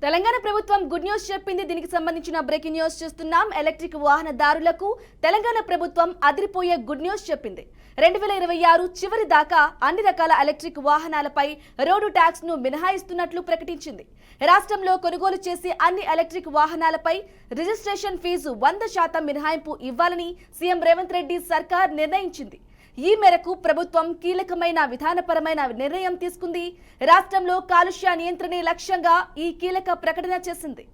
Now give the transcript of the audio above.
తెలంగాణ ప్రభుత్వం good news చెప్పింది. దీనికి సంబంధించిన బ్రేకింగ్ న్యూస్ చూస్తున్నాం. ఎలక్ట్రిక్ వాహనదారులకు తెలంగాణ ప్రభుత్వం అదిరిపోయే గుడ్ న్యూస్ చెప్పింది. 2026 చివరి దాకా అన్ని రకాల ఎలక్ట్రిక్ వాహనాలపై రోడ్డు ట్యాక్స్ ను మినహాయిస్తున్నట్లు ప్రకటించింది. రాష్ట్రంలో కొనుగోలు చేసి అన్ని ఎలక్ట్రిక్ వాహనాలపై రిజిస్ట్రేషన్ ఫీజు 100% మినహాయింపు ఇవ్వాలని సీఎం రేవంత్ రెడ్డి సర్కార్ నిర్ణయించింది. ఈ మేరకు ప్రభుత్వం కీలకమైన విధానపరమైన నిర్ణయం తీసుకుంది. రాష్ట్రంలో కాలుష్య నియంత్రణే లక్ష్యంగా ఈ కీలక ప్రకటన చేసింది.